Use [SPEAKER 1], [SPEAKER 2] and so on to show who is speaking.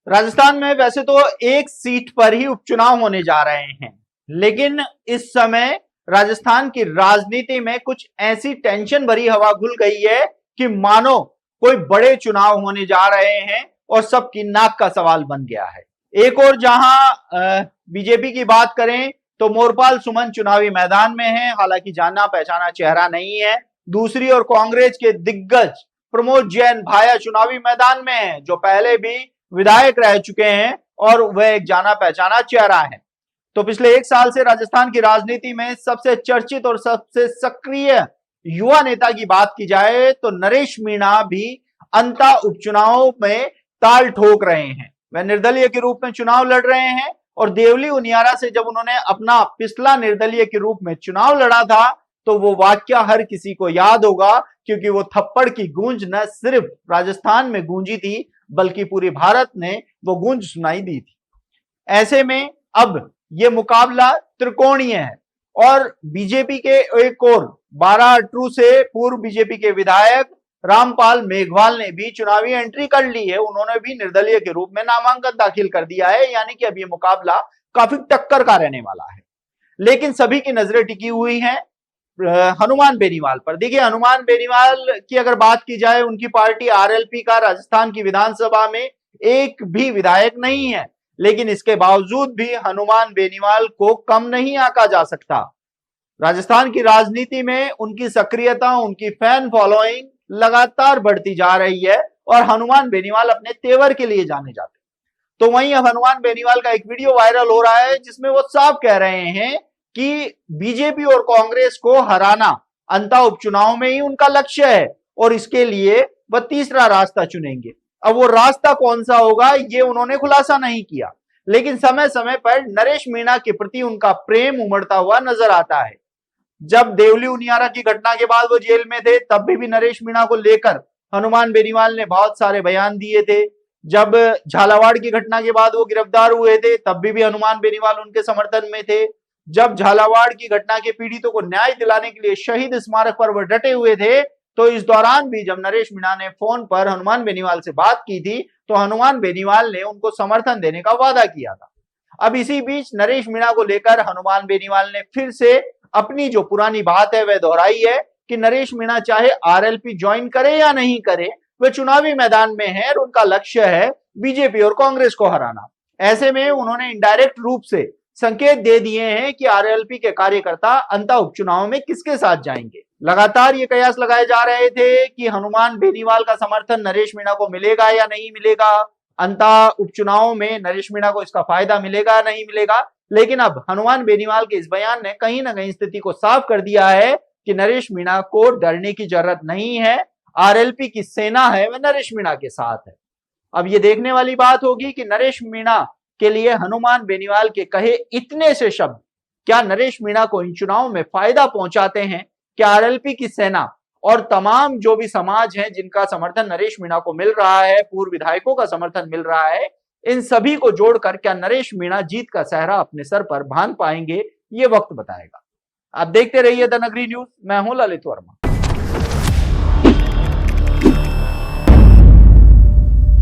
[SPEAKER 1] राजस्थान में वैसे तो एक सीट पर ही उपचुनाव होने जा रहे हैं, लेकिन इस समय राजस्थान की राजनीति में कुछ ऐसी टेंशन भरी हवा घुल गई है कि मानो कोई बड़े चुनाव होने जा रहे हैं और सबकी नाक का सवाल बन गया है। एक और जहां बीजेपी की बात करें तो मोरपाल सुमन चुनावी मैदान में है, हालांकि जाना पहचाना चेहरा नहीं है। दूसरी ओर कांग्रेस के दिग्गज प्रमोद जैन भाया चुनावी मैदान में है, जो पहले भी विधायक रह चुके हैं और वह एक जाना पहचाना चेहरा है। तो पिछले एक साल से राजस्थान की राजनीति में सबसे चर्चित और सबसे सक्रिय युवा नेता की बात की जाए तो नरेश मीणा भी अंता उपचुनाव में ताल ठोक रहे हैं। वह निर्दलीय के रूप में चुनाव लड़ रहे हैं और देवली उनियारा से जब उन्होंने अपना पिछला निर्दलीय के रूप में चुनाव लड़ा था तो वो वाक्य हर किसी को याद होगा, क्योंकि वो थप्पड़ की गूंज न सिर्फ राजस्थान में गूंजी थी बल्कि पूरे भारत ने वो गूंज सुनाई दी थी। ऐसे में अब ये मुकाबला त्रिकोणीय है और बीजेपी के एक और बाराटरू से पूर्व बीजेपी के विधायक रामपाल मेघवाल ने भी चुनावी एंट्री कर ली है। उन्होंने भी निर्दलीय के रूप में नामांकन दाखिल कर दिया है, यानी कि अब ये मुकाबला काफी टक्कर का रहने वाला है। लेकिन सभी की नजरें टिकी हुई हैं हनुमान बेनीवाल पर। देखिए, हनुमान बेनीवाल की अगर बात की जाए, उनकी पार्टी आरएलपी का राजस्थान की विधानसभा में एक भी विधायक नहीं है, लेकिन इसके बावजूद भी हनुमान बेनीवाल को कम नहीं आंका जा सकता। राजस्थान की राजनीति में उनकी सक्रियता, उनकी फैन फॉलोइंग लगातार बढ़ती जा रही है और हनुमान बेनीवाल अपने तेवर के लिए जाने जाते। तो वहीं अब हनुमान बेनीवाल का एक वीडियो वायरल हो रहा है जिसमें वो साफ कह रहे हैं कि बीजेपी और कांग्रेस को हराना अंता उपचुनाव में ही उनका लक्ष्य है और इसके लिए वह तीसरा रास्ता चुनेंगे। अब वो रास्ता कौन सा होगा ये उन्होंने खुलासा नहीं किया, लेकिन समय समय पर नरेश मीणा के प्रति उनका प्रेम उमड़ता हुआ नजर आता है। जब देवली उनियारा की घटना के बाद वो जेल में थे तब भी नरेश मीणा को लेकर हनुमान बेनीवाल ने बहुत सारे बयान दिए थे। जब झालावाड़ की घटना के बाद वो गिरफ्तार हुए थे तब भी हनुमान बेनीवाल उनके समर्थन में थे। जब झालावाड़ की घटना के पीड़ितों को न्याय दिलाने के लिए शहीद स्मारक पर वो डटे हुए थे, तो इस दौरान भी जब नरेश मीणा ने फोन पर हनुमान बेनीवाल से बात की थी तो हनुमान बेनीवाल ने उनको समर्थन देने का वादा किया था। अब इसी बीच नरेश मीणा को लेकर हनुमान बेनीवाल ने फिर से अपनी जो पुरानी बात है वह दोहराई है कि नरेश मीणा चाहे आरएलपी ज्वाइन करे या नहीं करे, वे चुनावी मैदान में है और उनका लक्ष्य है बीजेपी और कांग्रेस को हराना। ऐसे में उन्होंने इनडायरेक्ट रूप से संकेत दे दिए हैं कि आरएलपी के कार्यकर्ता अंता उपचुनाव में किसके साथ जाएंगे। लगातार ये कयास लगाए जा रहे थे कि हनुमान बेनीवाल का समर्थन नरेश मीणा को मिलेगा या नहीं मिलेगा, अंता उपचुनाव में नरेश मीणा को इसका फायदा मिलेगा नहीं मिलेगा। लेकिन अब हनुमान बेनीवाल के इस बयान ने कहीं ना कहीं स्थिति को साफ कर दिया है कि नरेश मीणा को डरने की जरूरत नहीं है। आरएलपी की सेना है वह नरेश मीणा के साथ है। अब ये देखने वाली बात होगी कि नरेश मीणा के लिए हनुमान बेनीवाल के कहे इतने से शब्द क्या नरेश मीणा को इन चुनाव में फायदा पहुंचाते हैं। क्या आरएलपी की सेना और तमाम जो भी समाज है जिनका समर्थन नरेश मीणा को मिल रहा है, पूर्व विधायकों का समर्थन मिल रहा है, इन सभी को जोड़कर क्या नरेश मीणा जीत का सहरा अपने सर पर बांध पाएंगे, ये वक्त बताएगा। आप देखते रहिए द नगरी न्यूज। मैं हूं ललित वर्मा।